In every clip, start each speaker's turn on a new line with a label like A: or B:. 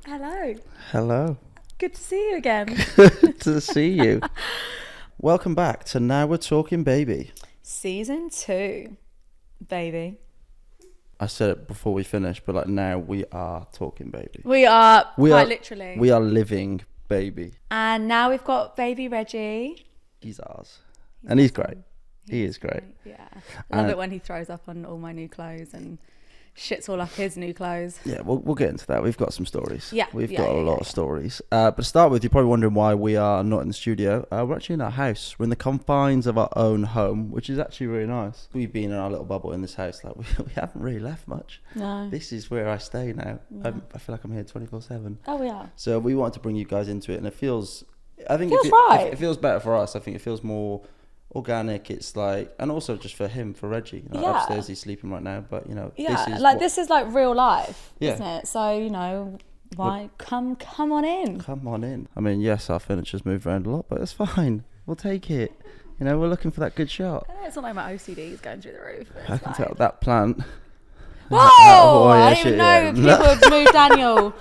A: Hello.
B: Hello.
A: Good to see you again.
B: Good to see you. Welcome back to Now We're Talking Baby.
A: Season 2, baby.
B: I said it before we finished, but like now we are talking baby.
A: We are literally.
B: We are living baby.
A: And now we've got baby Reggie.
B: He's ours. And he's great. He is great.
A: Yeah. Love it when he throws up on all my new clothes and shits all up his new clothes.
B: Yeah, we'll get into that. We've got some stories.
A: Yeah.
B: We've got a lot of stories. But to start with, you're probably wondering why we are not in the studio. We're actually in our house. We're in the confines of our own home, which is actually really nice. We've been in our little bubble in this house. Like we haven't really left much.
A: No.
B: This is where I stay now.
A: Yeah.
B: I feel like I'm here 24/7.
A: Oh, we are.
B: So we wanted to bring you guys into it, and it feels... I think
A: right.
B: It feels better for us. I think it feels more organic. It's like, and also just for him, for Reggie. You know,
A: Yeah.
B: Upstairs he's sleeping right now, but you know,
A: this is like real life,
B: Yeah.
A: isn't it? So, you know, why come on in.
B: Come on in. I mean, yes, our furniture's moved around a lot, but it's fine. We'll take it. You know, we're looking for that good shot.
A: It's not like my OCD is going through the roof.
B: I can tell that plant.
A: Whoa!
B: Yeah,
A: I didn't even know people had moved Daniel.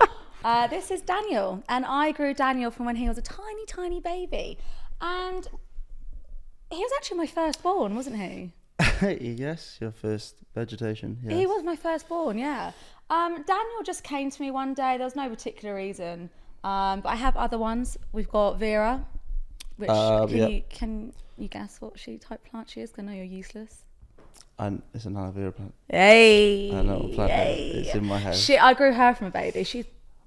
A: This is Daniel, and I grew Daniel from when he was a tiny, tiny baby. And he was actually my firstborn, wasn't he?
B: Yes, your first vegetation. Yes.
A: He was my firstborn, yeah. Daniel just came to me one day. There was no particular reason. But I have other ones. We've got Vera, which can you guess what type plant she is? Because I know you're useless.
B: And it's an aloe vera plant.
A: Hey.
B: I know what plant it's in my house.
A: I grew her from a baby. She's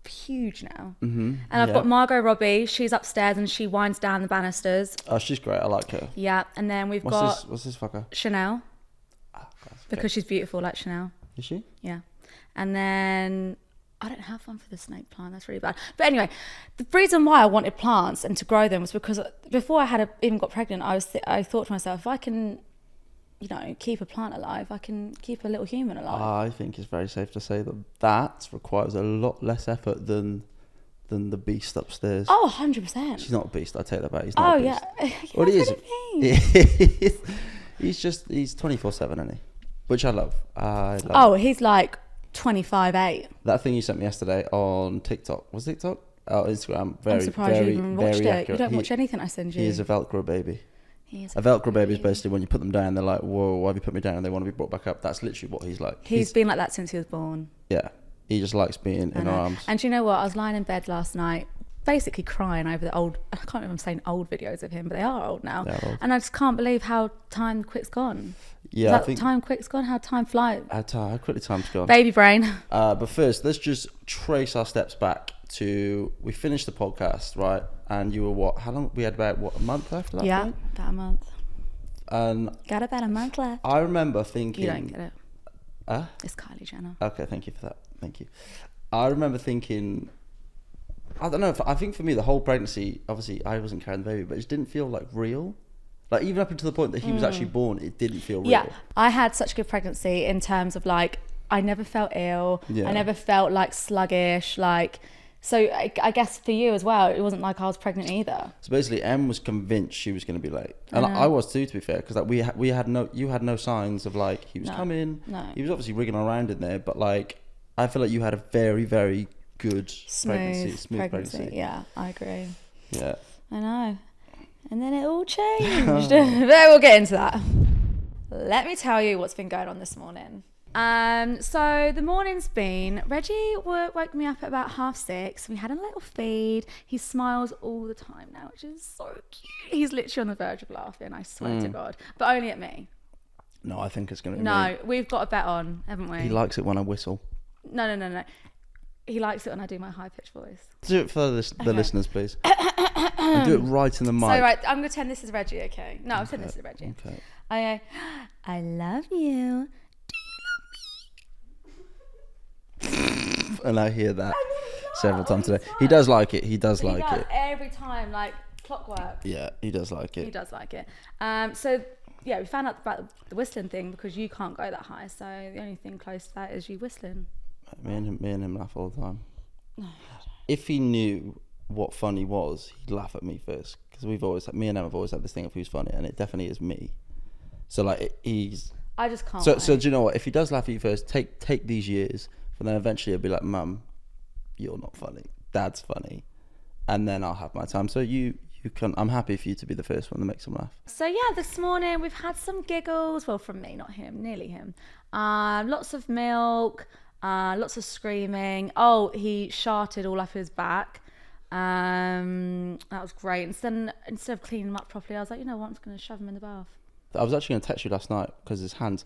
A: huge now.
B: Mm-hmm.
A: And I've got Margot Robbie. She's upstairs and she winds down the banisters.
B: Oh, she's great. I like her.
A: Yeah. And then we've
B: What's this fucker?
A: Chanel.
B: Oh, okay.
A: Because she's beautiful like Chanel.
B: Is she?
A: Yeah. And then I don't have one for the snake plant. That's really bad. But anyway, the reason why I wanted plants and to grow them was because before I even got pregnant, I thought to myself, if I can, you know, keep a plant alive, I can keep a little human alive.
B: I think it's very safe to say that requires a lot less effort than the beast upstairs.
A: Oh, 100%.
B: She's not a beast. I take that back. He's not a beast.
A: Yeah.
B: Well, he is. He's 24/7, isn't he? Which I love.
A: He's like 25/8.
B: That thing you sent me yesterday on TikTok. Was it TikTok? Oh, Instagram.
A: I'm surprised you even watched it.
B: Accurate.
A: You don't watch anything I send you.
B: He is a velcro baby.
A: He is
B: a velcro baby is basically when you put them down, they're like, whoa, why have you put me down? And they want to be brought back up. That's literally what he's like.
A: He's been like that since he was born.
B: Yeah. He just likes being in our arms.
A: And do you know what? I was lying in bed last night, basically crying over the old, I can't remember saying old videos of him, but they are old now.
B: Old.
A: And I just can't believe how time quick's gone.
B: Yeah, I think
A: time quick's gone, how time flies.
B: How quickly time's gone.
A: Baby brain.
B: But first, let's just trace our steps back to, we finished the podcast, right? And you were what? How long? We had about, a month after that point?
A: About a month.
B: And
A: got about a month left.
B: I remember thinking...
A: You don't get it. It's Kylie Jenner.
B: Okay, thank you for that. Thank you. I remember thinking... I don't know. I think for me, the whole pregnancy, obviously, I wasn't carrying the baby, but it just didn't feel like real. Like, even up until the point that he was actually born, it didn't feel real.
A: Yeah, I had such a good pregnancy in terms of, like, I never felt ill. Yeah. I never felt, like, sluggish. Like, so I guess for you as well, it wasn't like I was pregnant either.
B: So basically, Em was convinced she was going to be late. And I was too, to be fair, because like, you had no signs of, like, he was coming.
A: No.
B: He was obviously rigging around in there, but, like, I feel like you had a very, very good smooth pregnancy.
A: Yeah, I agree.
B: Yeah.
A: I know. And then it all changed. But we'll get into that. Let me tell you what's been going on this morning. So the morning's been, Reggie woke me up at about 6:30. We had a little feed. He smiles all the time now, which is so cute. He's literally on the verge of laughing, I swear to God. But only at me.
B: No, I think it's going to be
A: No,
B: me.
A: We've got a bet on, haven't we?
B: He likes it when I whistle.
A: No. He likes it when I do my high-pitched voice.
B: Do it for the listeners, please. And do it right in the mic.
A: So, right, I'm going to pretend this is Reggie, okay? No, I'll pretend this is Reggie.
B: Okay.
A: I go, I love you.
B: And I hear that several times today. He does like it. He does like it.
A: Every time, like clockwork.
B: Yeah, he does like it.
A: He does like it. So, yeah, we found out about the whistling thing because you can't go that high. So the only thing close to that is you whistling.
B: Me and him laugh all the time. If he knew what funny was, he'd laugh at me first. Because me and Em have always had this thing of who's funny, and it definitely is me. So like he's.
A: I just can't.
B: So do you know what? If he does laugh at you first, take these years, but then eventually he'll be like, "Mum, you're not funny. Dad's funny. And then I'll have my time. So you can, I'm happy for you to be the first one that makes them laugh.
A: So yeah, this morning we've had some giggles. Well, from me, not him, nearly him. Lots of milk, lots of screaming. Oh, he sharted all up his back. That was great. Instead of cleaning him up properly, I was like, you know what, I'm just going to shove him in the bath.
B: I was actually going to text you last night because his hands,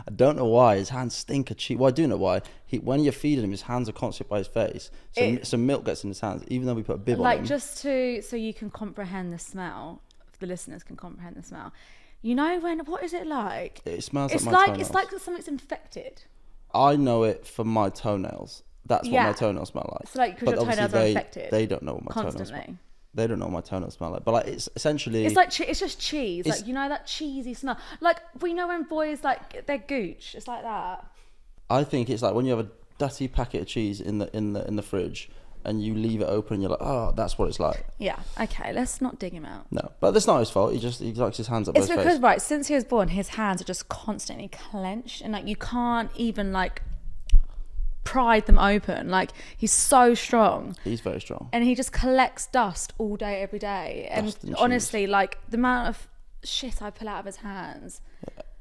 B: I don't know why, his hands stink of cheese. Well, I do know why. When you're feeding him, his hands are constantly by his face. So some milk gets in his hands, even though we put a bib on him.
A: Like, just so you can comprehend the smell, the listeners can comprehend the smell. You know what is it like?
B: It smells like my toenails.
A: It's like something's infected.
B: I know it from my toenails. That's what my toenails smell like.
A: So like, because your toenails are infected.
B: They don't know what my toenails smell like. They don't know what my toenails smell like, but like it's essentially
A: it's just cheese, like, you know, that cheesy smell. Like, we know when boys like their gooch, it's like that.
B: I think it's like when you have a dirty packet of cheese in the fridge and you leave it open and you're like, oh, that's what it's like.
A: Yeah, okay, let's not dig him out.
B: No, but that's not his fault. He likes his hands up.
A: It's because right, since he was born, his hands are just constantly clenched, and like you can't even like pried them open. Like, he's so strong.
B: He's very strong,
A: and he just collects dust all day, every day. And honestly, like the amount of shit I pull out of his hands.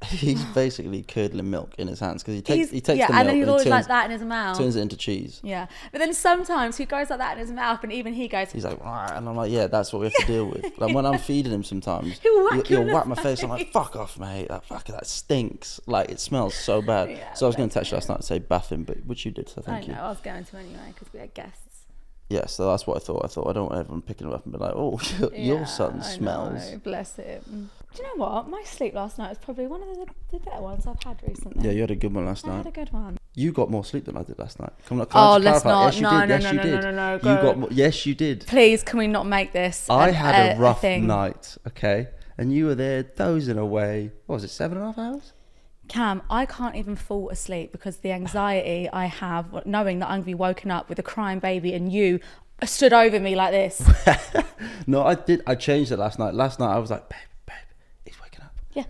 B: He's basically curdling milk in his hands because he takes the milk
A: and then he's always like that in his mouth.
B: Turns it into cheese.
A: Yeah, but then sometimes he goes like that in his mouth, and even he goes.
B: He's like, Rah, and I'm like, yeah, that's what we have to deal with. Like when I'm feeding him, sometimes
A: he'll
B: whack my face. I'm like, fuck off, mate. That stinks. Like it smells so bad.
A: Yeah,
B: so I was going to text you last night to say bath him, but which you did. So thank you.
A: I know. I was going to anyway because we had guests.
B: Yeah, so that's what I thought. I don't want everyone picking him up and be like, oh, your son smells.
A: Know, bless him. Do you know what? My sleep last night was probably one of the better ones I've had recently.
B: Yeah, you had a good one last night.
A: I had a good one.
B: You got more sleep than I did last night.
A: Let's not. No.
B: You got more. Yes, you did.
A: Please, can we not make this?
B: I had a rough night, okay? And you were there dozing away. What was it, 7.5 hours?
A: Cam, I can't even fall asleep because the anxiety I have knowing that I'm going to be woken up with a crying baby and you stood over me like this.
B: No, I did. I changed it last night. Last night I was like, babe, he's waking up.
A: Yeah.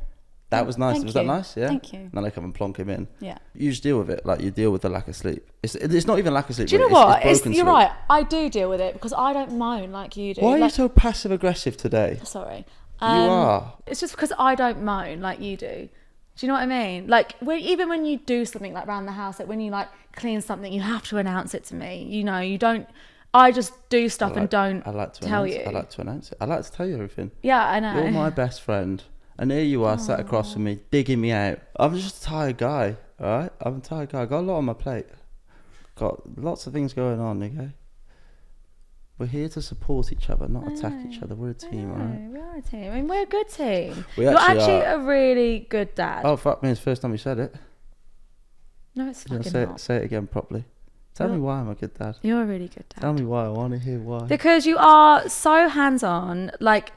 B: That was nice. Was that nice? Yeah.
A: Thank you.
B: And then I come and plonk him in.
A: Yeah.
B: You just deal with it. Like you deal with the lack of sleep. It's not even lack of sleep.
A: Do you know what?
B: It's
A: you're right. I do deal with it because I don't moan like you do.
B: Why are you so passive aggressive today?
A: Sorry.
B: You are.
A: It's just because I don't moan like you do. Do you know what I mean? Like, even when you do something like around the house, like when you like clean something, you have to announce it to me. You know, you don't. I just do stuff and don't tell you.
B: I like to announce it. I like to tell you everything.
A: Yeah, I know.
B: You're my best friend. And here you are sat across from me, digging me out. I'm just a tired guy, all right? I'm a tired guy. I got a lot on my plate. Got lots of things going on, okay? We're here to support each other, not attack each other. We're a team, all right?
A: We are a team. I mean, we're a good team.
B: You're
A: actually a really good dad.
B: Oh, fuck me. It's the first time you said it.
A: No, it's fucking not.
B: Say it again properly. Tell me why I'm a good dad.
A: You're a really good dad.
B: Tell me why. I want to hear why.
A: Because you are so hands-on. Like,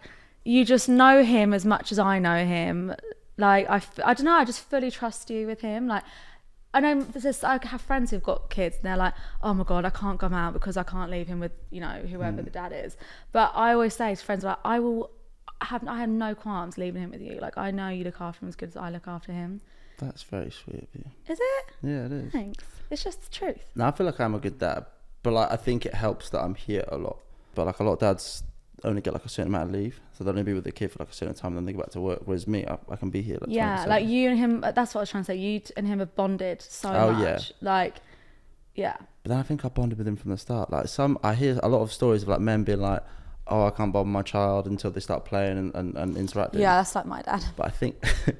A: you just know him as much as I know him. Like, I don't know. I just fully trust you with him. Like, I know I have friends who've got kids and they're like, oh my God, I can't come out because I can't leave him with, you know, whoever the dad is. But I always say to friends, like, I have no qualms leaving him with you. Like, I know you look after him as good as I look after him.
B: That's very sweet of you.
A: Is it?
B: Yeah, it is.
A: Thanks. It's just the truth.
B: No, I feel like I'm a good dad, but like I think it helps that I'm here a lot. But like a lot of dads only get like a certain amount of leave, so they only be with their kid for like a certain time, and then they go back to work. Whereas me, I can be here. Like
A: yeah,
B: 27.
A: like you and him. That's what I was trying to say. You and him have bonded so much.
B: Yeah.
A: Like, yeah.
B: But then I think I bonded with him from the start. Like I hear a lot of stories of like men being like, oh, I can't bond with my child until they start playing and interacting.
A: Yeah, that's like my dad.
B: But I think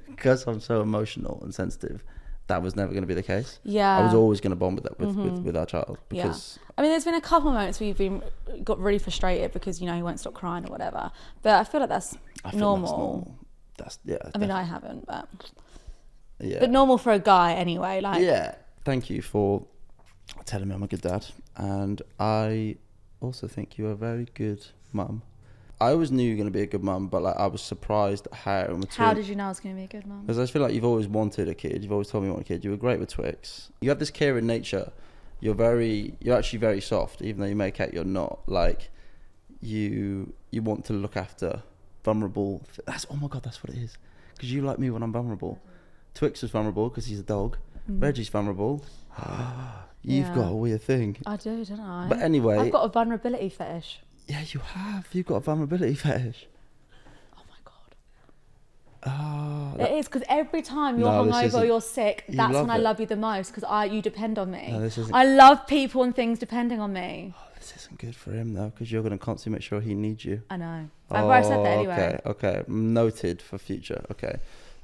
B: because I'm so emotional and sensitive, that was never going to be the case.
A: Yeah,
B: I was always going to bond with that with our child because.
A: Yeah. I mean, there's been a couple of moments where you've got really frustrated because, you know, he won't stop crying or whatever. But I feel like that's normal.
B: That's yeah.
A: I mean, I haven't, but
B: yeah.
A: But normal for a guy anyway. Like,
B: yeah. Thank you for telling me I'm a good dad, and I also think you're a very good mum. I always knew you were going to be a good mum, but like I was surprised at how mature.
A: How did you know I was going to be a good mum?
B: Because I feel like you've always wanted a kid. You've always told me you want a kid. You were great with Twix. You have this caring nature. You're actually very soft, even though you make out you're not. Like you want to look after vulnerable. Oh my God, that's what it is. Because you like me when I'm vulnerable. Twix was vulnerable because he's a dog. Reggie's vulnerable. You've
A: Yeah.
B: got a weird thing.
A: I do, don't I?
B: But anyway,
A: I've got a vulnerability fetish.
B: yeah, you have. You've got a vulnerability fetish.
A: Oh my god.
B: Oh,
A: It is, because every time you're
B: No, this
A: hungover or
B: isn't-
A: you're sick,
B: you
A: that's
B: love
A: when I
B: it.
A: love you the most, because you depend on me.
B: No, this isn't-
A: I love people and things depending on me.
B: this isn't good for him though, because you're going to constantly make sure he needs you.
A: I know. I've already said that anyway.
B: Okay. Noted for future. Okay.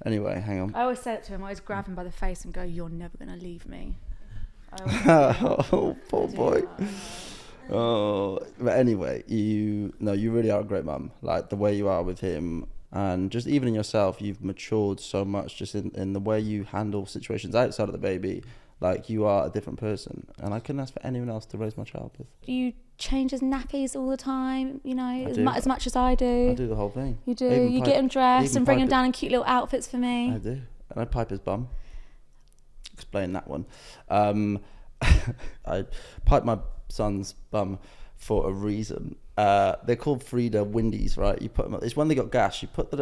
B: Anyway, hang on.
A: I always say it to him. I always grab him by the face and go, "You're never going to leave me." I always
B: Oh, poor
A: do
B: boy.
A: that.
B: Oh, but anyway, you really are a great mum. Like the way you are with him, and just even in yourself, you've matured so much just in the way you handle situations outside of the baby. Like you are a different person, and I couldn't ask for anyone else to raise my child with.
A: You change his nappies all the time, you know,
B: do.
A: as much as I do.
B: I do the whole thing.
A: You do.
B: I even
A: You
B: pipe-
A: get him dressed
B: even
A: and bring
B: pipe
A: him
B: it-
A: down in cute little outfits for me.
B: I do, and I pipe his bum. Explain that one. I pipe my son's bum for a reason. They're called Frida Windies, right? You put them. It's when they got gas. You put the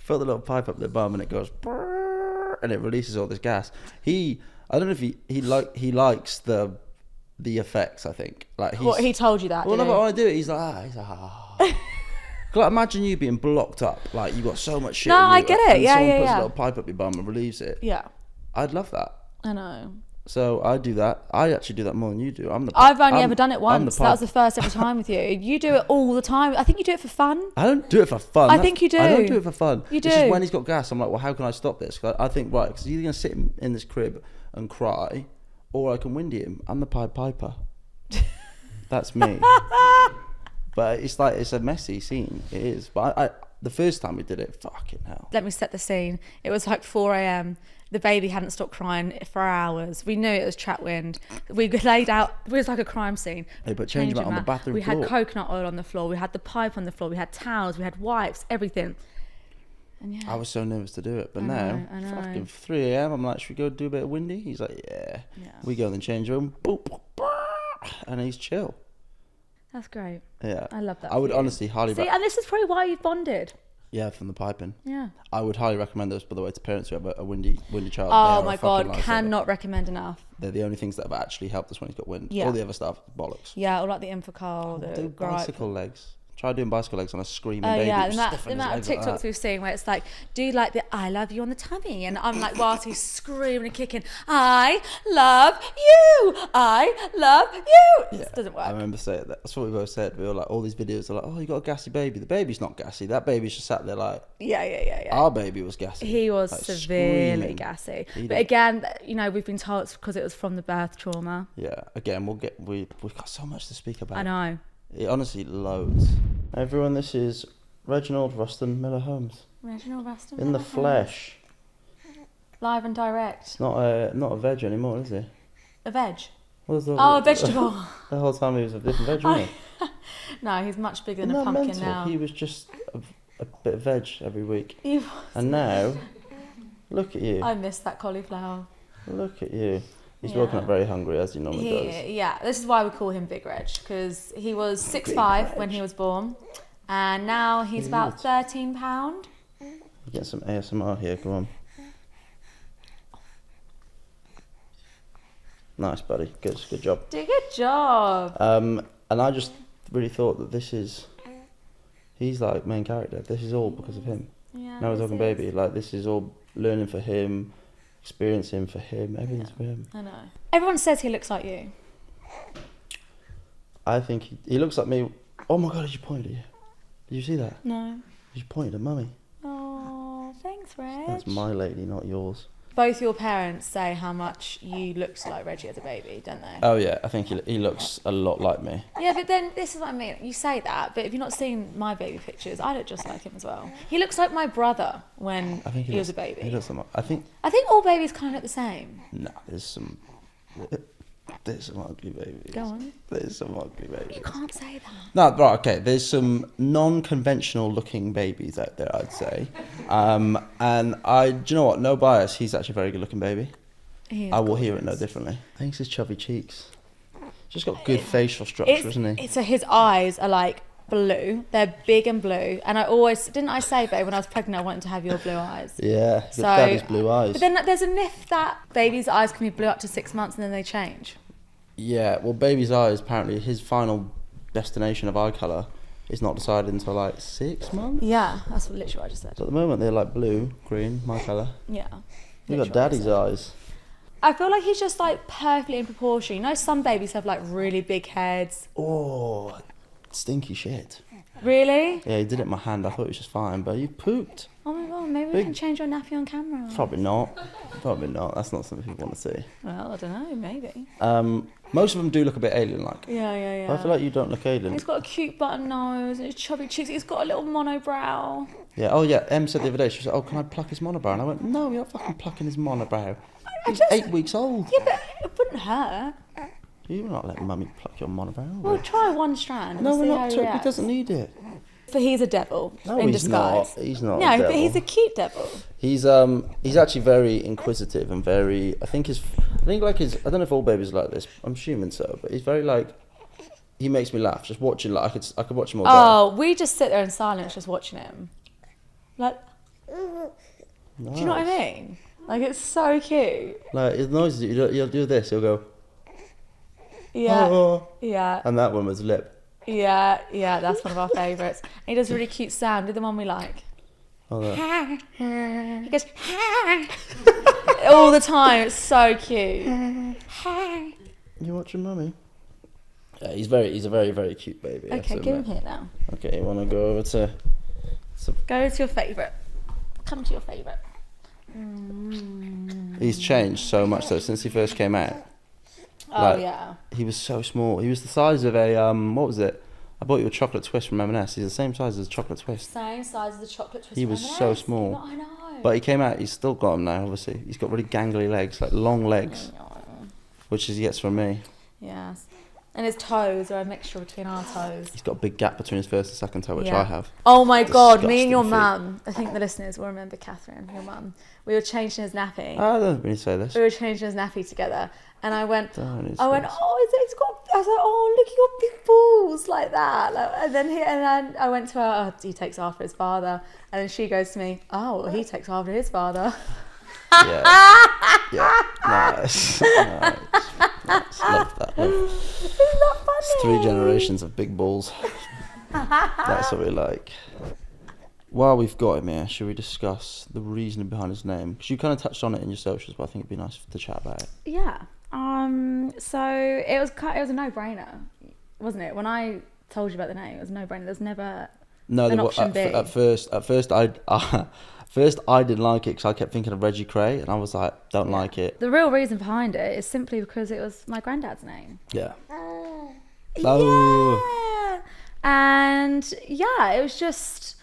B: little pipe up their bum, and it goes, brrr, and it releases all this gas. I don't know if he likes the effects. I think like
A: What, he told you that?
B: Well,
A: did
B: no,
A: he?
B: but when I do it, he's like. Like, imagine you being blocked up, like you got so much shit.
A: No,
B: in
A: I
B: you,
A: get it.
B: and
A: Yeah,
B: someone
A: yeah,
B: puts
A: yeah.
B: a little pipe up your bum and relieves it.
A: Yeah,
B: I'd love that.
A: I know.
B: So I do that. I actually do that more than you do.
A: I've only ever done it
B: I'm
A: once. That was the first ever time with you. You do it all the time. I think you do it for fun.
B: I don't do it for fun.
A: I think you do.
B: I don't do it for fun.
A: You
B: It's just
A: do.
B: when he's got gas, I'm like, well, how can I stop this? 'Cause I think, right, because he's either going to sit in this crib and cry, or I can windy him. I'm the Pied Piper. That's me. But it's like, it's a messy scene. It is. But the first time we did it, fucking hell.
A: Let me set the scene. It was like 4 a.m. The baby hadn't stopped crying for hours. We knew it was trap wind. We laid out, it was like a crime scene.
B: They put change mat on the bathroom
A: We
B: floor.
A: had coconut oil on the floor. We had the pipe on the floor. We had towels. We had wipes, everything. And yeah.
B: I was so nervous to do it. But
A: I
B: now,
A: know.
B: fucking 3 a.m., I'm like, should we go do a bit of windy? He's like, yeah.
A: Yeah.
B: We go in the change room, boop, boop, boop, and he's chill.
A: That's great.
B: Yeah.
A: I love that
B: I would
A: for you.
B: honestly highly
A: See, and this is probably why you've bonded.
B: Yeah, from the piping.
A: Yeah.
B: I would highly recommend those, by the way, to parents who have a windy child.
A: Oh
B: They are
A: my
B: a fucking
A: God,
B: lifesaver.
A: cannot recommend enough.
B: They're the only things that have actually helped us when he's got wind.
A: Yeah.
B: All the other stuff, bollocks.
A: Yeah, or like the Infocal, the
B: Do
A: gripe.
B: bicycle legs. Try doing bicycle legs on a screaming
A: Oh
B: baby.
A: yeah,
B: who's
A: the
B: stiffing his
A: amount of
B: legs like
A: TikToks
B: that.
A: we've seen where it's like, do like the "I love you" on the tummy, and I'm like, whilst he's screaming and kicking, "I love you, I love you." It doesn't
B: I
A: work.
B: remember saying that. That's what we both said. We were like, all these videos are like, oh, you got a gassy baby. The baby's not gassy. That baby's just sat there like,
A: Yeah.
B: our baby was gassy.
A: He was
B: Like,
A: severely
B: screaming.
A: gassy.
B: He
A: But
B: did.
A: again, you know, we've been told it's because it was from the birth trauma.
B: Yeah. Again, we've got so much to speak about.
A: I know.
B: It, honestly, loads. Everyone, this is Reginald Ruston Miller Holmes
A: Reginald Ruston.
B: in the flesh.
A: Live and direct.
B: It's not a veg anymore, is he?
A: A veg.
B: What was the,
A: Oh, a vegetable.
B: The whole time he was a different veg, wasn't he?
A: No, he's much bigger than
B: Isn't
A: a
B: that
A: pumpkin
B: mental?
A: now.
B: He was just a bit of veg every week.
A: He was.
B: And now, look at you.
A: I miss that cauliflower.
B: Look at you. He's
A: Yeah.
B: woken up very hungry, as he normally does.
A: Yeah, this is why we call him Big Reg, because he was 6'5" when he was born, and now he's about 13 pound.
B: Get some ASMR here, come on. Nice, buddy. Good job.
A: Do a good job.
B: And I just really thought that he's like main character. This is all because of him.
A: Yeah.
B: Now we're
A: this
B: talking
A: is-
B: baby. Like, this is all learning for him, experiencing for him, everything's for him.
A: I know. Everyone says he looks like you.
B: I think he looks like me. Oh my God, did you point at you? Did you see that?
A: No.
B: You pointed at mummy.
A: Oh, thanks, Reg.
B: That's my lady, not yours.
A: Both your parents say how much you looked like Reggie as a baby, don't they?
B: Oh yeah, I think he looks a lot like me.
A: Yeah, but then this is what I mean. You say that, but if you've not seen my baby pictures, I look just like him as well. He looks like my brother when
B: I think
A: he was a baby.
B: He looks like I think
A: I think all babies kind of look the same.
B: no, there's some ugly babies.
A: Go on.
B: There's some ugly babies.
A: You can't say that.
B: No, right, okay. There's some non-conventional looking babies out there, I'd say. And do you know what? No bias. He's actually a very good looking baby.
A: He is
B: I will hear it no
A: gorgeous.
B: differently. I think it's his chubby cheeks. Just got good facial structure, isn't he?
A: So his eyes are like blue. They're big and blue. And I always, didn't I say, babe, when I was pregnant, I wanted to have your blue eyes?
B: Yeah,
A: So,
B: your daddy's blue eyes.
A: But then there's a myth that babies' eyes can be blue up to 6 months and then they change.
B: Yeah, well, baby's eyes, apparently, his final destination of eye colour is not decided until like 6 months.
A: Yeah, that's literally what I just said.
B: So at the moment, they're like blue, green, my colour.
A: Yeah.
B: You got daddy's eyes.
A: I feel like he's just like perfectly in proportion. You know, some babies have like really big heads.
B: Oh, stinky shit.
A: Really?
B: Yeah, he did it in my hand. I thought it was just fine, but you pooped.
A: Oh my god, maybe we can change your nappy on camera.
B: Probably not. Probably not. That's not something people want to see.
A: Well, I don't know, maybe.
B: Most of them do look a bit alien-like.
A: Yeah.
B: But I feel like you don't look alien.
A: He's got a cute button nose and his chubby cheeks. He's got a little monobrow.
B: Yeah. Oh yeah. Em said the other day, she was like, "Oh, can I pluck his monobrow?" And I went, "No, you're not fucking plucking his monobrow. He's 8 weeks old."
A: Yeah, but it wouldn't hurt.
B: You're not letting mummy pluck your monobrow.
A: We'll try one strand.
B: No,
A: and
B: we're
A: see
B: not.
A: how he
B: He
A: reacts.
B: doesn't need it.
A: But he's a devil
B: No,
A: in
B: he's
A: disguise.
B: not. He's not.
A: No,
B: a
A: but
B: devil.
A: he's a cute devil.
B: He's actually very inquisitive and very. I think like his. I don't know if all babies are like this. I'm assuming so, but he's very like. He makes me laugh just watching. Like I could watch him all day.
A: Oh, we just sit there in silence just watching him. Like,
B: Nice.
A: do you know what I mean? Like, it's so cute.
B: Like his noises. You'll do this. He'll go.
A: Yeah,
B: Oh.
A: yeah,
B: And that one was lip.
A: yeah. That's one of our favourites. He does a really cute sound. Do the one we like.
B: Oh, that.
A: He goes all the time. It's so cute.
B: You watching mummy? Yeah, he's a very, very cute baby.
A: Okay, give him here now.
B: Okay, you want to go over to...
A: Go to your favourite. Come to your favourite.
B: He's changed so much though since he first came out.
A: Oh,
B: Like,
A: yeah.
B: He was so small. He was the size of a what was it? I bought you a chocolate twist from M&S. He's the same size as a chocolate twist.
A: Same size as the chocolate twist.
B: He
A: from
B: was
A: M&S.
B: so small.
A: I know.
B: But he came out. He's still got him now. Obviously, he's got really gangly legs, like long legs, which he gets from me.
A: Yes. And his toes are a mixture between our toes.
B: He's got a big gap between his first and second toe, which
A: Yeah.
B: I have.
A: Oh my god, me and
B: Disgusting
A: your
B: feet.
A: mum, I think the listeners will remember Catherine, your mum. We were changing his nappy.
B: I don't really say this.
A: We were changing his nappy together. And I went,
B: Don't say
A: oh,
B: this.
A: he's got, I was like, oh, look at your big balls, like that. Like, and then I went to her, oh, he takes after his father. And then she goes to me, oh, well, he takes after his father.
B: Yeah. Nice. Nice. Love that.
A: Isn't that funny?
B: It's 3 generations of big balls. That's what we like. While we've got him here, should we discuss the reasoning behind his name? Because you kind of touched on it in your socials, but I think it'd be nice to chat about it.
A: Yeah. So it was a no-brainer, wasn't it? When I told you about the name, it was a no-brainer. There's never
B: No,
A: an option B.
B: at first, I didn't like it because I kept thinking of Reggie Cray, and I was like, don't like it.
A: The real reason behind it is simply because it was my granddad's name.
B: Yeah.
A: Yeah. And yeah, it was just,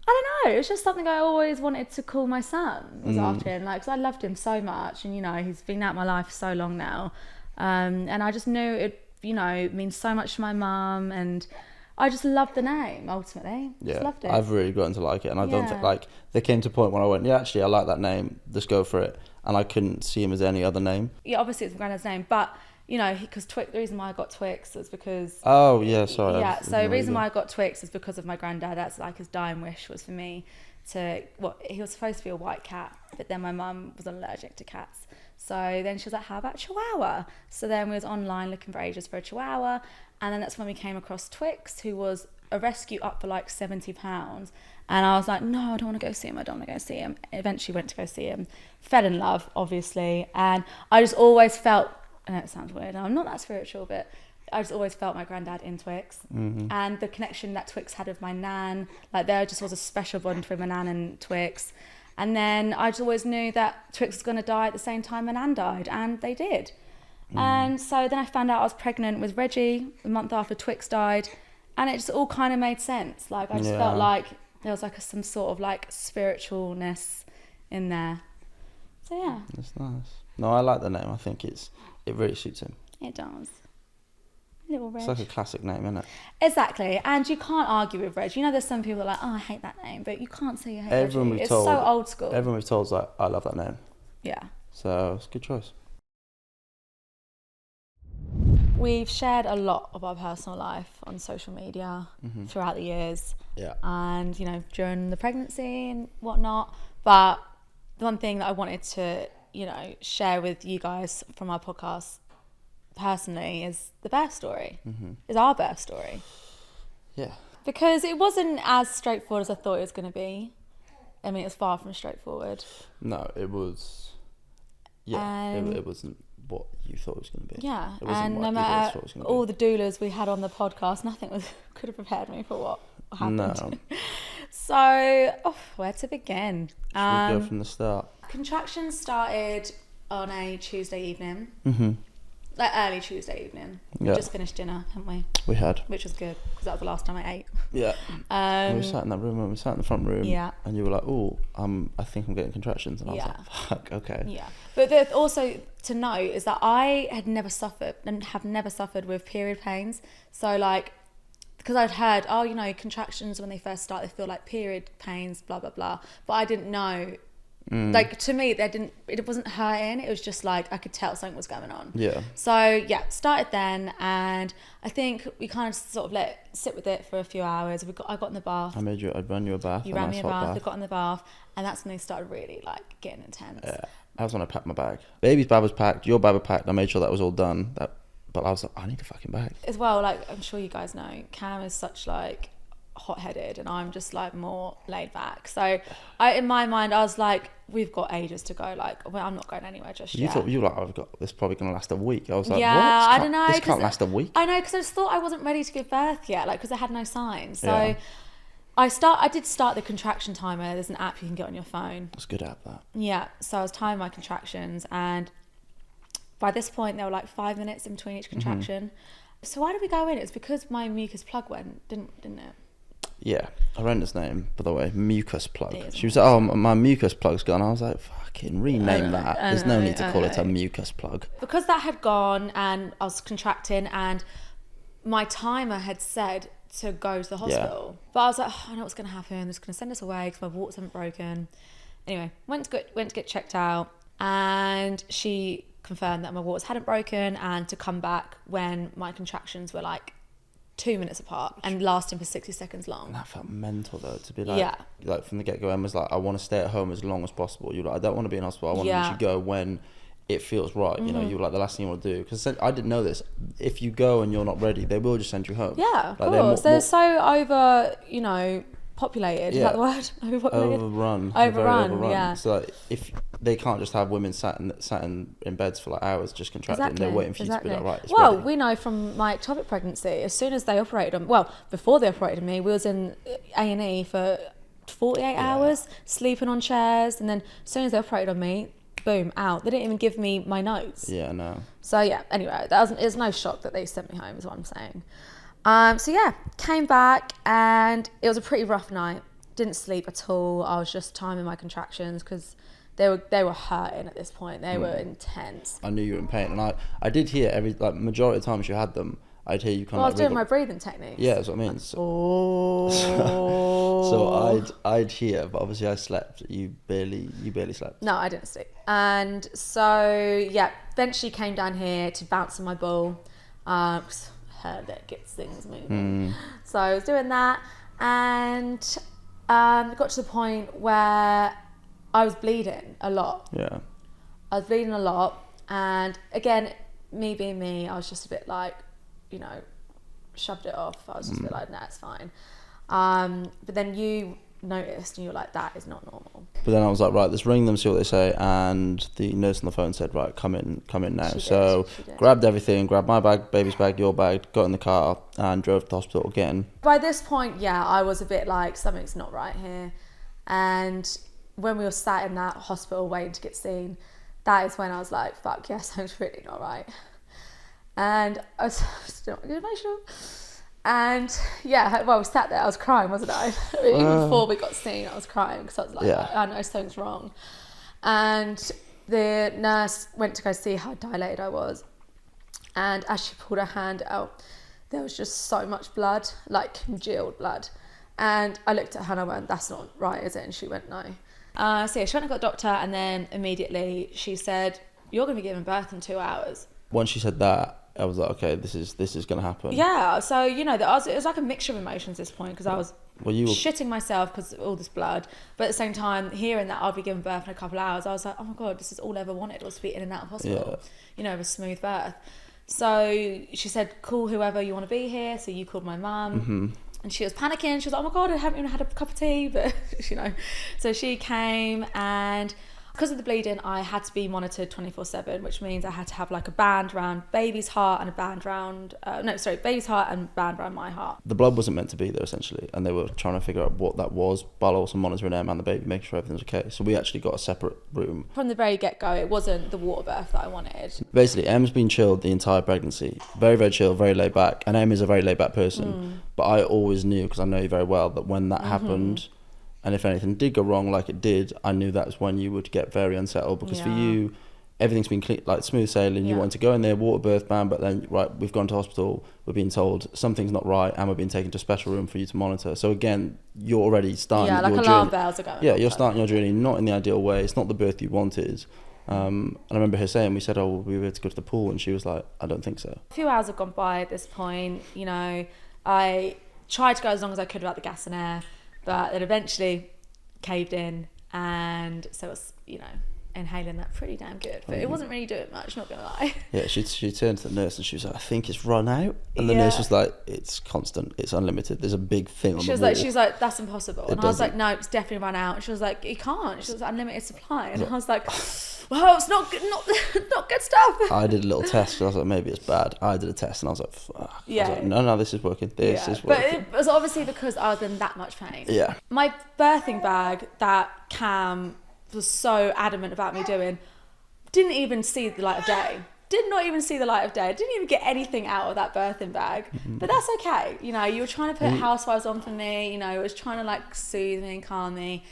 A: I don't know, it was just something I always wanted to call my son, was after him, like, because I loved him so much, and, you know, he's been out of my life for so long now, and I just knew it, you know, means so much to my mum, and I just loved the name, ultimately.
B: Yeah,
A: Just loved it.
B: I've really gotten to like it, and I don't
A: Yeah.
B: think, like, there came to a point when I went, yeah, actually, I like that name, let's go for it, and I couldn't see him as any other name.
A: Yeah, obviously it's my granddad's name, but, you know, because the reason why I got Twix was because...
B: Oh, yeah, sorry.
A: Yeah, so the reason why I got Twix is because of my granddad. That's like his dying wish was for me to... Well, he was supposed to be a white cat, but then my mum was allergic to cats. So then she was like, how about Chihuahua? So then we was online looking for ages for a Chihuahua, and then that's when we came across Twix, who was a rescue up for like £70. And I was like, no, I don't want to go see him. I don't want to go see him. Eventually went to go see him. Fell in love, obviously. And I just always felt... I know it sounds weird. I'm not that spiritual, but I just always felt my granddad in Twix. And the connection that Twix had with my nan, like there just was a special bond between my nan and Twix. And then I just always knew that Twix was going to die at the same time my nan died, and they did. And so then I found out I was pregnant with Reggie a month after Twix died, and it just all kind of made sense. Like I just felt like there was like some sort of like spiritualness in there. So yeah.
B: That's nice. No, I like the name. I think it really suits him.
A: It does. Little Reg.
B: It's like a classic name, isn't it?
A: Exactly. And you can't argue with Reg. You know, there's some people that are like, oh, I hate that name, but you can't say you hate
B: Everyone
A: Reggie.
B: we've
A: It's
B: told,
A: so old school.
B: Everyone we've told is like, I love that name.
A: Yeah.
B: So it's a good choice.
A: we've shared a lot of our personal life on social media throughout the years.
B: Yeah.
A: And, you know, during the pregnancy and whatnot. But the one thing that I wanted to, you know, share with you guys from our podcast personally is the birth story. Is our birth story.
B: Yeah.
A: Because it wasn't as straightforward as I thought it was going to be. I mean, it was far from straightforward.
B: No, it was. Yeah, it wasn't what you thought it was going to be.
A: Yeah,
B: it wasn't
A: and
B: what
A: no
B: either of us
A: matter
B: thought it was gonna
A: all
B: be.
A: the doulas we had on the podcast, nothing could have prepared me for what happened.
B: No.
A: So, where to begin?
B: Should we go from the start?
A: Contractions started on a Tuesday evening. Like early Tuesday evening. We
B: Yeah.
A: just finished dinner, hadn't we?
B: We had.
A: Which was good, because that was the last time I ate.
B: Yeah. We sat in that room, and we sat in the front room.
A: Yeah.
B: And you were like, "Oh, I think I'm getting contractions," and I was
A: Yeah.
B: like, "Fuck, okay."
A: Yeah, but also to note is that I had never suffered and have never suffered with period pains. So like, because I'd heard, oh, you know, contractions when they first start, they feel like period pains, blah blah blah. But I didn't know. Like to me, it wasn't hurting. It was just like I could tell something was going on.
B: Yeah.
A: So yeah, started then, and I think we kind of sort of let it sit with it for a few hours. I got in the bath.
B: I'd run you a bath.
A: You ran me a bath. I got in the bath, and that's when they started really like getting intense.
B: Yeah. That was when I packed my bag. Baby's bag was packed. Your bag was packed. I made sure that was all done. But I was like, I need a fucking bag.
A: As well, like I'm sure you guys know, Cam is such like hot-headed, and I'm just like more laid back. So in my mind, I was like, we've got ages to go. Like, well, I'm not going anywhere just yet.
B: You were like, I've got this probably gonna last a week. I was like,
A: yeah,
B: what?
A: I don't know.
B: This can't last a week.
A: I know, because I just thought I wasn't ready to give birth yet, like because I had no signs. So
B: Yeah.
A: I did start the contraction timer. There's an app you can get on your phone.
B: It's good at that.
A: Yeah, so I was timing my contractions, and by this point there were like 5 minutes in between each contraction. So why did we go in? It's because my mucus plug went, didn't it?
B: Yeah, horrendous name, by the way, mucus plug.
A: It is
B: She was like, oh, my mucus plug's gone. I was like, fucking rename that. There's no need to call it a mucus plug.
A: Because that had gone and I was contracting, and my timer had said to go to the hospital. But I was like, I know what's going to happen. It's going to send us away because my waters haven't broken. Anyway, went to get checked out, and she confirmed that my waters hadn't broken, and to come back when my contractions were like 2 minutes apart and lasting for 60 seconds long.
B: And that felt mental though, to be like, like from the get-go, Emma's like, I want to stay at home as long as possible. You're like, I don't want to be in hospital. I want to literally go when it feels right. You know, you're like, the last thing you want to do, because I didn't know this. If you go and you're not ready, they will just send you home.
A: Yeah, of
B: like,
A: course. They're so over, you know, populated. Is that the word? Overpopulated?
B: Overrun.
A: Yeah.
B: So like, if they can't just have women sat in beds for like hours just contracting, and they're waiting for you to be like, right, it's
A: well,
B: ready.
A: we know from my ectopic pregnancy, as soon as they operated on, well, before they operated on me, we was in A&E for 48 hours, sleeping on chairs, and then as soon as they operated on me, boom, out. They didn't even give me my notes.
B: Yeah, no.
A: So yeah, anyway, it's no shock that they sent me home, is what I'm saying. So yeah, came back, and it was a pretty rough night. Didn't sleep at all. I was just timing my contractions because they were hurting at this point. They were intense.
B: I knew you were in pain, and I did hear majority of the times you had them, I'd hear you kind of.
A: Well, I was doing my breathing techniques.
B: Yeah, that's what I mean. So, so I'd hear, but obviously I slept. You barely slept.
A: No, I didn't sleep. And so yeah, eventually came down here to bounce on my ball. 'Cause I heard that gets things moving. So I was doing that, and it got to the point where I was bleeding a lot.
B: Yeah.
A: I was bleeding a lot, and again, me being me, I was just a bit like, you know, shoved it off. I was just a bit like, nah, it's fine. But then you noticed, and you were like, that is not normal.
B: But then I was like, right, let's ring them, see what they say. And the nurse on the phone said, right, come in now.
A: She
B: So
A: did.
B: grabbed everything, grabbed my bag, baby's bag, your bag, got in the car and drove to the hospital again.
A: By this point, yeah, I was a bit like, something's not right here. And when we were sat in that hospital waiting to get seen, that is when I was like, fuck, yeah, something's really not right. And I was still not emotional. And yeah, well, we sat there, I was crying, wasn't I? Even before we got seen, I was crying because I was like, I know something's wrong. And the nurse went to go see how dilated I was. And as she pulled her hand out, there was just so much blood, like congealed blood. And I looked at her and I went, that's not right, is it? And she went, no. So yeah, she went and got a doctor, and then immediately she said, you're going to be giving birth in 2 hours.
B: Once she said that, I was like, okay, this is going to happen.
A: Yeah, so, you know, it was like a mixture of emotions at this point, because I was shitting myself because of all this blood. But at the same time, hearing that I'll be giving birth in a couple of hours, I was like, oh my God, this is all I ever wanted, was to be in and out of hospital.
B: Yeah.
A: You know, a smooth birth. So she said, call whoever you want to be here. So you called my mum.
B: Mm-hmm.
A: And she was panicking. She was like, oh my God, I haven't even had a cup of tea. But, you know, so she came, and because of the bleeding, I had to be monitored 24/7, which means I had to have like a band around baby's heart and a band around, baby's heart and band around my heart.
B: The blood wasn't meant to be there, essentially, and they were trying to figure out what that was while also monitoring Em and the baby, making sure everything was okay. So we actually got a separate room.
A: From the very get-go, it wasn't the water birth that I wanted.
B: Basically, Em's been chilled the entire pregnancy. Very, very chill, very laid back. And Em is a very laid back person. But I always knew, because I know you very well, that when that happened, and if anything did go wrong like it did, I knew that's when you would get very unsettled, because for you, everything's been clean, like smooth sailing. You wanted to go in there, water birth, bam, but then, right, we've gone to hospital, we're being told something's not right, and we're being taken to a special room for you to monitor. So again, you're already starting your journey.
A: Alarm bells are going.
B: Yeah, you're starting your journey not in the ideal way. It's not the birth you wanted. And I remember her saying, we said, oh, we were to go to the pool, and she was like, I don't think so.
A: A few hours have gone by at this point. You know, I tried to go as long as I could without the gas and air, but it eventually caved in, and so it was, you know, inhaling that pretty damn good, but it wasn't really doing much, not gonna lie.
B: Yeah, she turned to the nurse and she was like, I think it's run out, and the nurse was like, it's constant, it's unlimited, there's a big thing on the wall.
A: She was like, that's impossible. And I was like, no, it's definitely run out. And she was like, you can't. She was like, unlimited supply. And I was like, well, it's not good, not good stuff.
B: I did a little test, I was like, maybe it's bad. I did a test and I was like, fuck.
A: Yeah.
B: I was like, no, this is working. This is working.
A: But it was obviously because I was in that much pain.
B: Yeah.
A: My birthing bag that Cam was so adamant about me doing didn't even see the light of day. Did not even see the light of day. I didn't even get anything out of that birthing bag. But that's okay. You know, you were trying to put housewives on for me. You know, it was trying to like soothe me and calm me.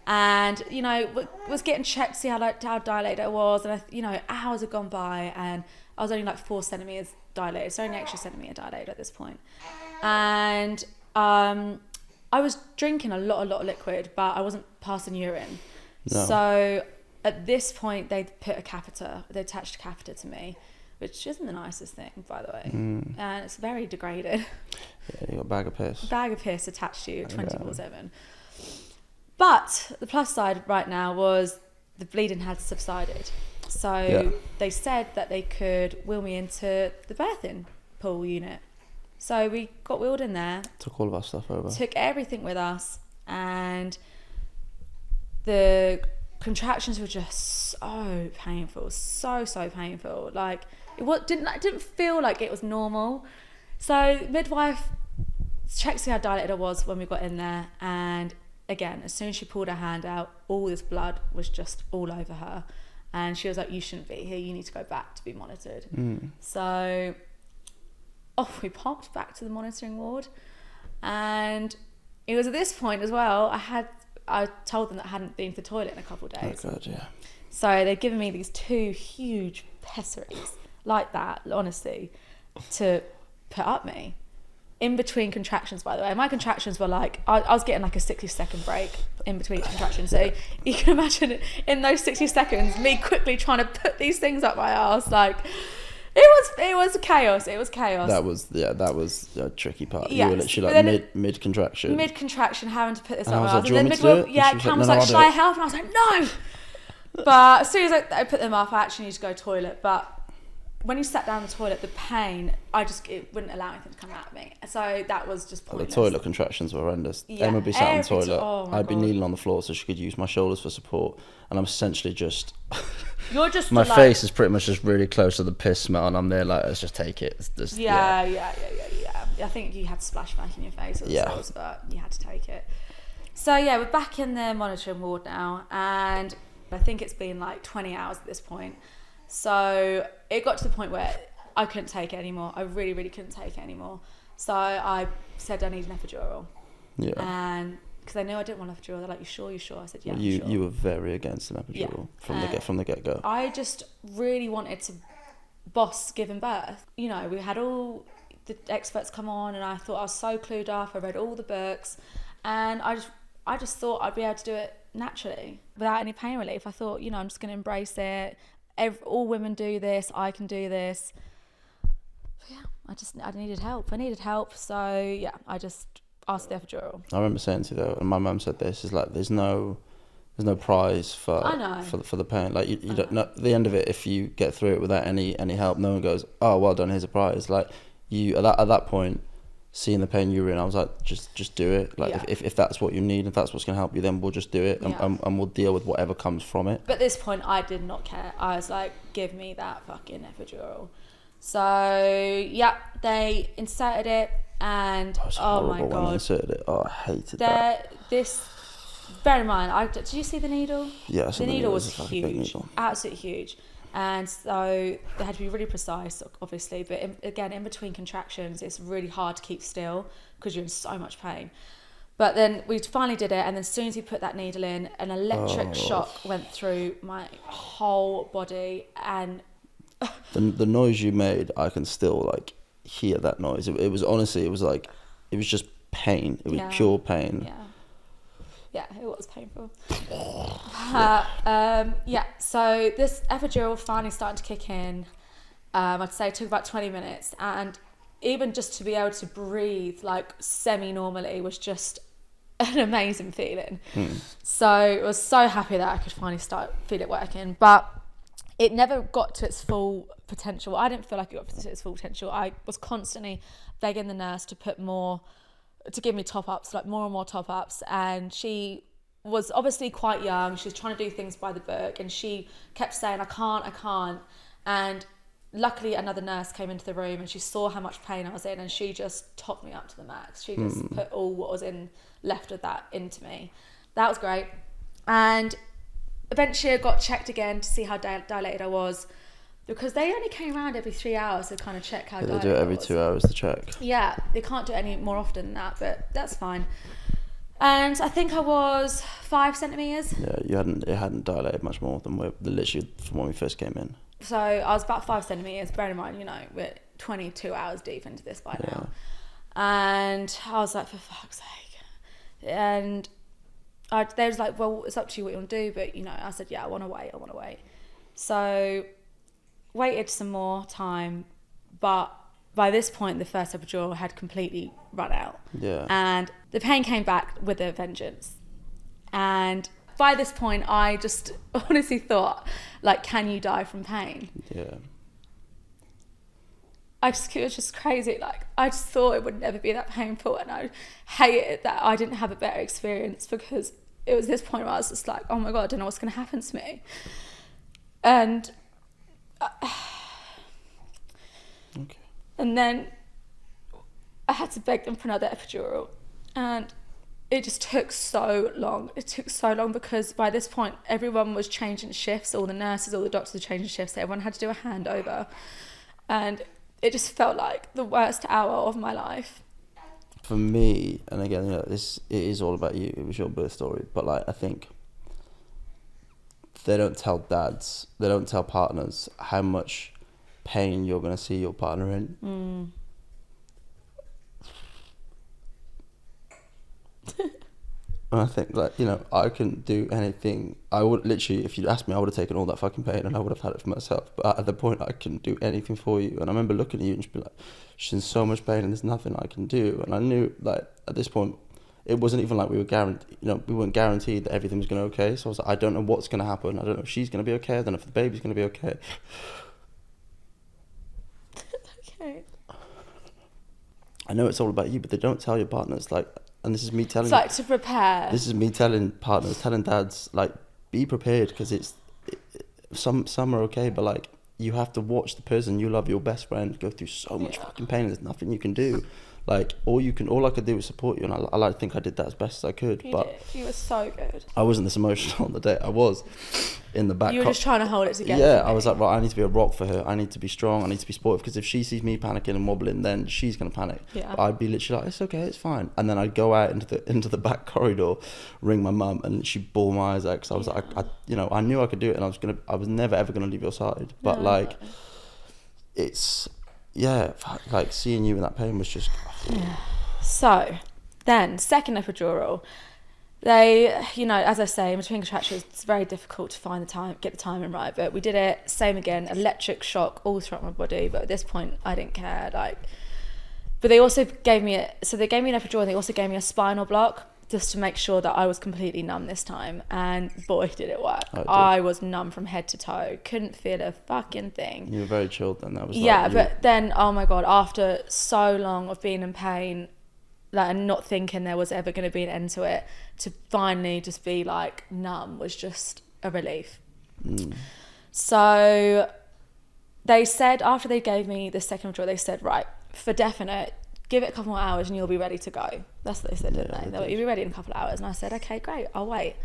A: And, you know, was getting checked to see how dilated I was. And, you know, hours had gone by and I was only like 4 centimetres dilated. So only an extra centimetre dilated at this point. And I was drinking a lot of liquid, but I wasn't passing urine. No. So at this point, they attached a catheter to me, which isn't the nicest thing, by the way. And it's very degraded.
B: Yeah, you got a bag of piss.
A: Bag of piss attached to you 24/7. But the plus side right now was the bleeding had subsided. So they said that they could wheel me into the birthing pool unit. So we got wheeled in there.
B: Took all of our stuff over.
A: Took everything with us, and the contractions were just so painful, so painful. Like it didn't feel like it was normal. So midwife checked to see how dilated I was when we got in there, and again, as soon as she pulled her hand out, all this blood was just all over her, and she was like, "You shouldn't be here. You need to go back to be monitored." So we popped back to the monitoring ward, and it was at this point as well. I told them that I hadn't been to the toilet in a couple of days.
B: Oh God, yeah.
A: So they'd given me these 2 huge pessaries like that, honestly, to put up me. In between contractions, by the way. My contractions were like, I was getting like a 60-second break in between contractions. So you can imagine in those 60 seconds, me quickly trying to put these things up my arse. Like, it was chaos. It was chaos.
B: That was the tricky part.
A: Yes.
B: You were literally like mid contraction.
A: Mid contraction, having to put this
B: and
A: up my
B: I
A: arse.
B: was like,
A: And then Cam was like, "Shall I help?" And I was like, "No." But as soon as I put them up, I actually need to go to the toilet. But when you sat down in the toilet, the pain, it wouldn't allow anything to come out of me. So that was just pointless.
B: The toilet contractions were horrendous.
A: Yeah,
B: Emma would be sat on the toilet. I'd be
A: God.
B: kneeling on the floor so she could use my shoulders for support. And I'm essentially just...
A: You're just
B: my face is pretty much just really close to the piss smell, and I'm there like, let's just take it. It's just,
A: yeah. I think you had splashback in your face, but you had to take it. So yeah, we're back in the monitoring ward now, and I think it's been like 20 hours at this point. So it got to the point where I couldn't take it anymore. I really, really couldn't take it anymore. So I said I need an epidural. Yeah. And because they knew I didn't want an epidural, they're like, "You sure? You sure?" I said, "Yeah."
B: Well, you were very against an epidural from the get go.
A: I just really wanted to boss giving birth. You know, we had all the experts come on, and I thought I was so clued up. I read all the books, and I just thought I'd be able to do it naturally without any pain relief. I thought, you know, I'm just going to embrace it. All women do this. I can do this. I needed help. So yeah, I just asked the epidural.
B: I remember saying to you though, and my mum said this, is like there's no prize for the pain. Like you don't know, at the end of it, if you get through it without any help, no one goes, oh well done, here's a prize. Like you at that point, seeing the pain you were in, I was like, just do it. Like if that's what you need, if that's what's gonna help you, then we'll just do it, and we'll deal with whatever comes from it.
A: But at this point, I did not care. I was like, give me that fucking epidural. So yeah, they inserted it, and oh my god,
B: when they inserted it. Oh, I hated that.
A: Bear in mind, did you see the needle?
B: Yeah,
A: the needle was
B: huge,
A: absolutely huge. And so they had to be really precise, obviously. But in between contractions, it's really hard to keep still because you're in so much pain. But then we finally did it. And then as soon as we put that needle in, an electric shock went through my whole body. And
B: the noise you made, I can still like hear that noise. It was honestly, it was just pain. It was pure pain.
A: Yeah, it was painful. So this epidural finally started to kick in. I'd say it took about 20 minutes. And even just to be able to breathe like semi-normally was just an amazing feeling. So I was so happy that I could finally feel it working. But it never got to its full potential. I didn't feel like it got to its full potential. I was constantly begging the nurse to give me top-ups, like more and more top-ups, and she was obviously quite young. She was trying to do things by the book, and she kept saying, I can't, and luckily another nurse came into the room, and she saw how much pain I was in, and she just topped me up to the max. She just put all what was left of that into me. That was great. And eventually I got checked again to see how dilated I was, because they only came around every 3 hours to kind of check how dilated I was.
B: They do it every 2 hours to check.
A: Yeah, they can't do it any more often than that, but that's fine. And I think I was 5 centimetres.
B: Yeah, it hadn't dilated much more than literally from when we first came in.
A: So I was about 5 centimetres, bearing in mind, we're 22 hours deep into this by now. And I was like, for fuck's sake. And they was like, well, it's up to you what you want to do, but, I said, yeah, I want to wait. So waited some more time, but by this point the first epidural had completely run out. And the pain came back with a vengeance. And by this point I just honestly thought, like, can you die from pain? It was just crazy. Like, I just thought it would never be that painful, and I hated that I didn't have a better experience, because it was this point where I was just like, oh my god, I don't know what's going to happen to me. And and then I had to beg them for another epidural, and it just took so long. Because by this point everyone was changing shifts. All the nurses, all the doctors were changing shifts. So everyone had to do a handover, and it just felt like the worst hour of my life.
B: For me, and again, it is all about you. It was your birth story, but like, I think they don't tell partners how much pain you're going to see your partner in. And I think, like, I couldn't do anything. I would literally, if you'd asked me, I would have taken all that fucking pain and I would have had it for myself. But at the point, I couldn't do anything for you. And I remember looking at you and just be like, she's in so much pain and there's nothing I can do. And I knew, like, at this point, it wasn't even like we weren't guaranteed that everything was going to be okay. So I was like, I don't know what's going to happen. I don't know if she's going to be okay. I don't know if the baby's going to be okay.
A: Okay.
B: I know it's all about you, but they don't tell your partners, like, and this is me telling.
A: It's like to prepare.
B: This is me telling partners, telling dads, like, be prepared, because some are okay, but like, you have to watch the person you love, your best friend, go through so much fucking pain. There's nothing you can do. Like, all I could do was support you, and I like to think I did that as best as I could.
A: You did. You were so good.
B: I wasn't this emotional on the day. I was in the back.
A: You were just trying to hold it together.
B: Yeah, I was like, right, I need to be a rock for her. I need to be strong. I need to be supportive, because if she sees me panicking and wobbling, then she's gonna panic.
A: Yeah.
B: But I'd be literally like, it's okay, it's fine. And then I'd go out into the back corridor, ring my mum, and she'd bawl my eyes out, because I was like, I knew I could do it, and I was never ever gonna leave your side. But like, it's like, seeing you in that pain was just.
A: So then, second epidural, They, you know, as I say, in between contractions, it's very difficult to find the time, get the timing right. But we did it. Same again, electric shock all throughout my body. But at this point, I didn't care. Like, but they also gave me they gave me an epidural. And they also gave me a spinal block just to make sure that I was completely numb this time. And boy, did it work! I was numb from head to toe. Couldn't feel a fucking thing.
B: You were very chilled then. That was
A: but then, oh my god, after so long of being in pain, like, and not thinking there was ever going to be an end to it, to finally just be like numb was just a relief. So they said, after they gave me the second withdrawal, they said, right, for definite, give it a couple more hours and you'll be ready to go. That's what they said, didn't they? They were, you'll be ready in a couple of hours. And I said, okay, great, I'll wait.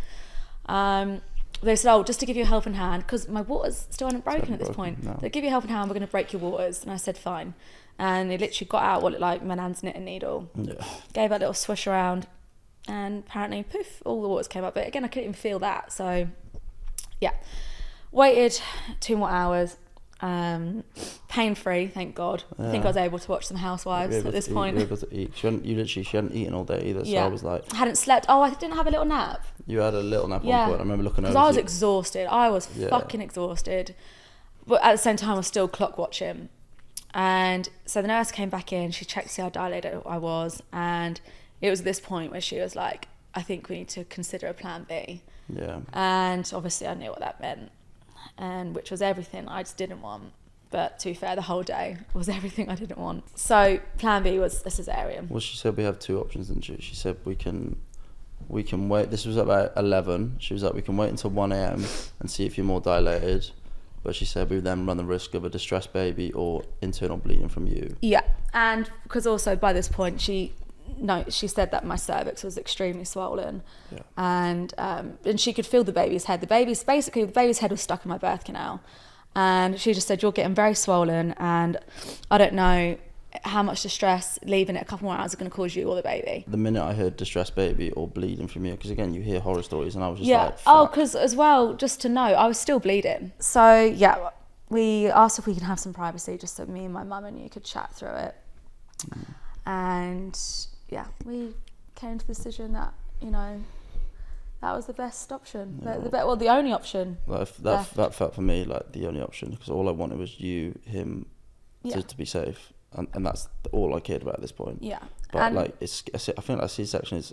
A: They said, oh, just to give you a helping hand, because my waters still hadn't broken at this point. No. They give you a helping hand, we're going to break your waters. And I said, fine. And they literally got out what looked like my nan's knitting needle. Gave a little swish around, and apparently, poof, all the waters came up. But again, I couldn't even feel that. So, yeah. Waited 2 more hours. Pain-free, thank God. I think I was able to watch some Housewives at this point.
B: You were able to eat. She hadn't eaten all day either, so I was like...
A: I hadn't slept. Oh, I didn't have a little nap.
B: You had a little nap on point. I remember looking over.
A: Because I was exhausted. I was fucking exhausted. But at the same time, I was still clock watching. And so the nurse came back in. She checked to see how dilated I was. And it was at this point where she was like, I think we need to consider a plan B.
B: Yeah.
A: And obviously I knew what that meant. And which was everything I just didn't want. But to be fair, the whole day was everything I didn't want. So plan B was a cesarean.
B: Well, she said we have 2 options, didn't she? She said we can wait. This was about 11. She was like, we can wait until 1 a.m. and see if you're more dilated. But she said we would then run the risk of a distressed baby or internal bleeding from you. Yeah.
A: And because also by this point, she said that my cervix was extremely swollen.
B: Yeah.
A: And she could feel the baby's head. The baby's head was stuck in my birth canal. And she just said, you're getting very swollen, and I don't know how much distress leaving it a couple more hours is going to cause you or the baby.
B: The minute I heard distressed baby or bleeding from you, because again, you hear horror stories, and I was just like...
A: Oh, because as well, just to know, I was still bleeding. So, yeah, we asked if we could have some privacy, just so me and my mum and you could chat through it. And, yeah, we came to the decision that, you know, that was the best option.
B: Yeah.
A: The only option.
B: That felt for me like the only option, because all I wanted was you, him, to be safe, and that's all I cared about at this point.
A: Yeah.
B: But and like I think like C-section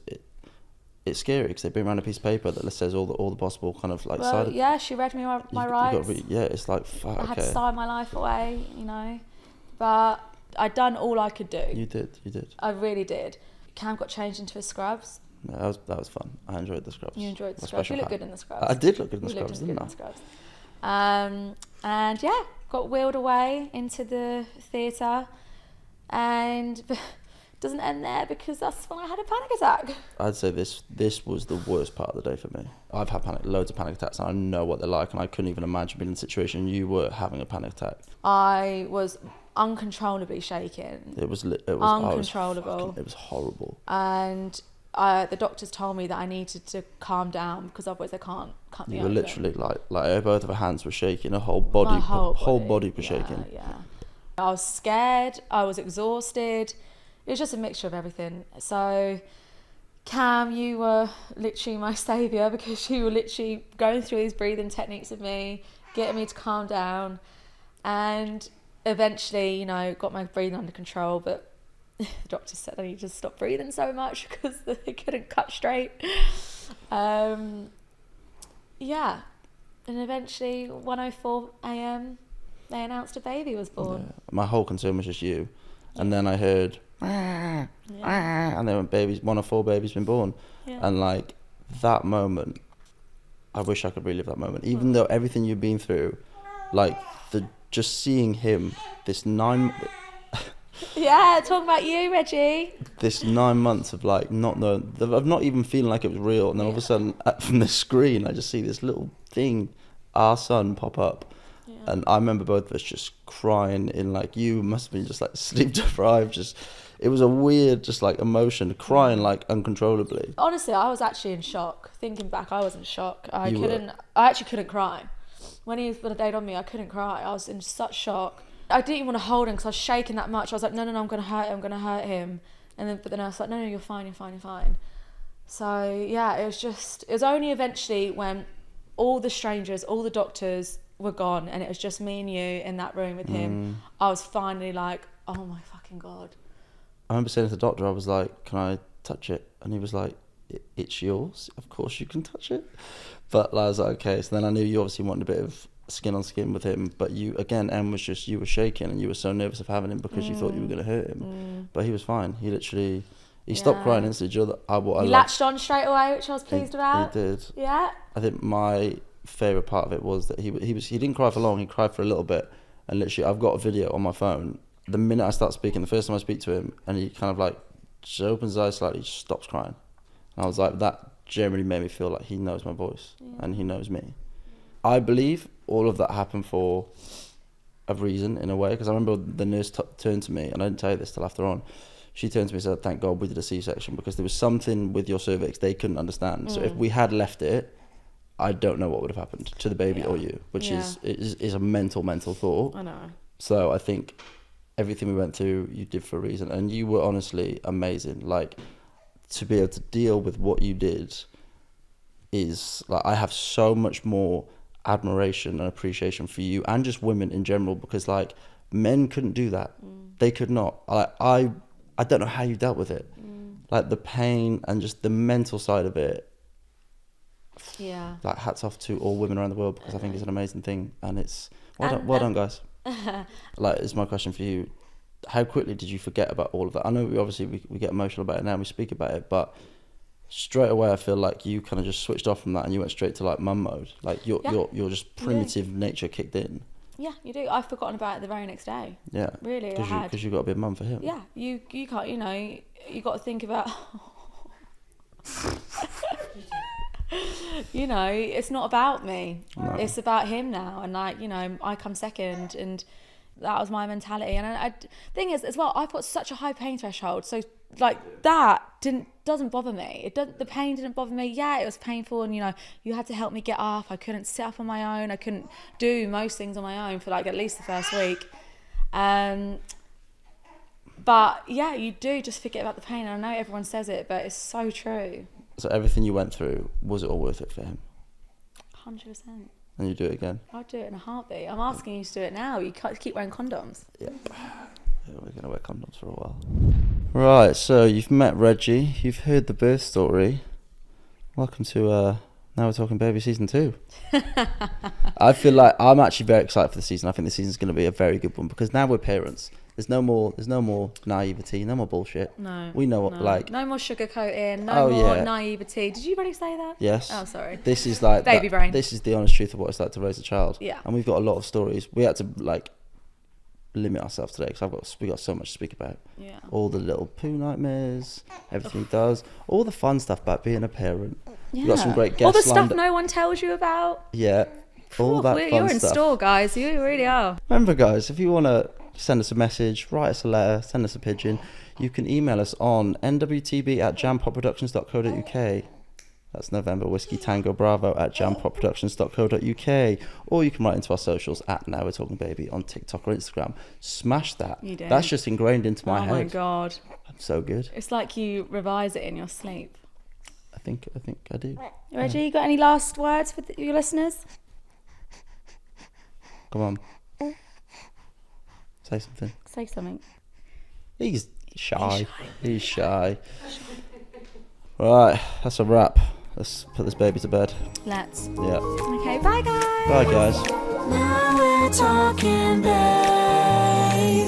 B: it's scary, because they bring around a piece of paper that says all the possible kind of like side.
A: Yeah, she read me my rights.
B: It's like fuck.
A: I had to sign my life away, you know, but I'd done all I could do.
B: You did.
A: I really did. Cam got changed into his scrubs.
B: Yeah, that was fun. I enjoyed the scrubs.
A: You enjoyed the scrubs. You look good in the scrubs.
B: I did look good in the scrubs, didn't I?
A: And yeah, got wheeled away into the theatre, and it doesn't end there, because that's when I had a panic attack.
B: I'd say this was the worst part of the day for me. I've had loads of panic attacks, and I know what they're like, and I couldn't even imagine being in a situation you were having a panic attack.
A: I was uncontrollably shaking.
B: It was
A: uncontrollable.
B: It was horrible.
A: And the doctors told me that I needed to calm down, because otherwise they can't cut me open.
B: You were literally like both of her hands were shaking, her whole body was shaking.
A: Yeah. I was scared, I was exhausted. It was just a mixture of everything. So Cam, you were literally my saviour, because you were literally going through these breathing techniques with me, getting me to calm down, and eventually, you know, got my breathing under control. But the doctor said I need to stop breathing so much, because they couldn't cut straight. And eventually 1:04 a.m. they announced a baby was born.
B: Yeah. My whole concern was just you. And then I heard and then one of 4 babies been born. And like that moment, I wish I could relive that moment, even though everything you've been through, like just seeing him, this 9
A: yeah, talking about you, Reggie.
B: This 9 months of like of not even feeling like it was real, and then all of a sudden from the screen I just see this little thing, our son, pop up. And I remember both of us just crying, in like, you must have been just like sleep deprived, it was a weird just like emotion, crying like uncontrollably.
A: Honestly, I was actually in shock. Thinking back, I was in shock. I actually couldn't cry. When he laid on me, I couldn't cry. I was in such shock. I didn't even want to hold him, because I was shaking that much. I was like, no, I'm going to hurt him. And then, but the nurse was like, no, you're fine. So yeah, it was only eventually when all the strangers, all the doctors were gone and it was just me and you in that room with him, I was finally like, oh my fucking God.
B: I remember saying to the doctor, I was like, can I touch it? And he was like, it's yours. Of course you can touch it. But I was like, okay. So then I knew you obviously wanted a bit of skin on skin with him. But you, again, Em was just, you were shaking and you were so nervous of having him because you thought you were going to hurt him. But he was fine. He literally, he stopped crying instantly. He
A: latched on straight away, which I was pleased about.
B: He did.
A: Yeah.
B: I think my favourite part of it was that he didn't cry for long. He cried for a little bit. And literally, I've got a video on my phone. The minute I start speaking, the first time I speak to him, and he kind of like just opens his eyes slightly, just stops crying. And I was like, that generally made me feel like he knows my voice and he knows me. I believe all of that happened for a reason in a way, because I remember the nurse turned to me, and I didn't tell you this till after on. She turned to me and said, thank God we did a C-section, because there was something with your cervix they couldn't understand. So if we had left it, I don't know what would have happened to the baby or you, which is a mental thought.
A: I know.
B: So I think everything we went through, you did for a reason, and you were honestly amazing. Like, to be able to deal with what you did is like, I have so much more admiration and appreciation for you and just women in general, because like men couldn't do that. They could not. I don't know how you dealt with it. Like the pain and just the mental side of it.
A: Yeah. Like
B: hats off to all women around the world, because I think it's an amazing thing, and it's well done guys. Like, it's my question for you. How quickly did you forget about all of that? I know we get emotional about it now, we speak about it, but straight away I feel like you kind of just switched off from that and you went straight to like mum mode. Like your just primitive nature kicked in. Yeah,
A: you do. I've forgotten about it the very next day.
B: Yeah.
A: Really,
B: because you got to be a mum for him.
A: Yeah, you can't, you got to think about... it's not about me. No. It's about him now, and I come second, and that was my mentality. And thing is as well, I've got such a high pain threshold, so like that doesn't bother me. The pain didn't bother me. Yeah, it was painful, and you had to help me get up. I couldn't sit up on my own. I couldn't do most things on my own for like at least the first week. But yeah, you do just forget about the pain, and I know everyone says it, but it's so true.
B: So everything you went through, was it all worth it for him?
A: 100%.
B: And you do it again?
A: I'd do it in a heartbeat. I'm asking you to do it now. You can't keep wearing condoms.
B: Yeah, we're going to wear condoms for a while. Right, so you've met Reggie. You've heard the birth story. Welcome to Now We're Talking Baby Season 2. I feel like I'm actually very excited for the season. I think the season's going to be a very good one, because now we're parents. There's no more naivety, no more bullshit.
A: No.
B: We know what,
A: no more sugarcoating, no more naivety. Did you really say that?
B: Yes.
A: Oh, sorry.
B: This is like
A: baby brain.
B: This is the honest truth of what it's like to raise a child.
A: Yeah.
B: And we've got a lot of stories. We had to like limit ourselves today, because we got so much to speak about.
A: Yeah.
B: All the little poo nightmares, everything he does, all the fun stuff about being a parent.
A: Yeah.
B: We've got some great guests.
A: All the stuff no one tells you about.
B: Yeah. All that fun stuff.
A: You're in store, guys. You really are.
B: Remember, guys, if you want to send us a message, write us a letter, send us a pigeon, you can email us on nwtb@jampopproductions.co.uk. That's November Whiskey Tango Bravo @jampopproductions.co.uk. Or you can write into our socials @Now We're Talking Baby on TikTok or Instagram. Smash that.
A: You do.
B: That's just ingrained into my head.
A: Oh my God.
B: I'm so good.
A: It's like you revise it in your sleep.
B: I think I do.
A: Reggie, you got any last words for your listeners?
B: Come on. Say something.
A: Say something.
B: He's shy. He's shy. Right, that's a wrap. Let's put this baby to bed.
A: Let's.
B: Yeah.
A: Okay, bye guys.
B: Bye guys.
C: Now we're talking, baby.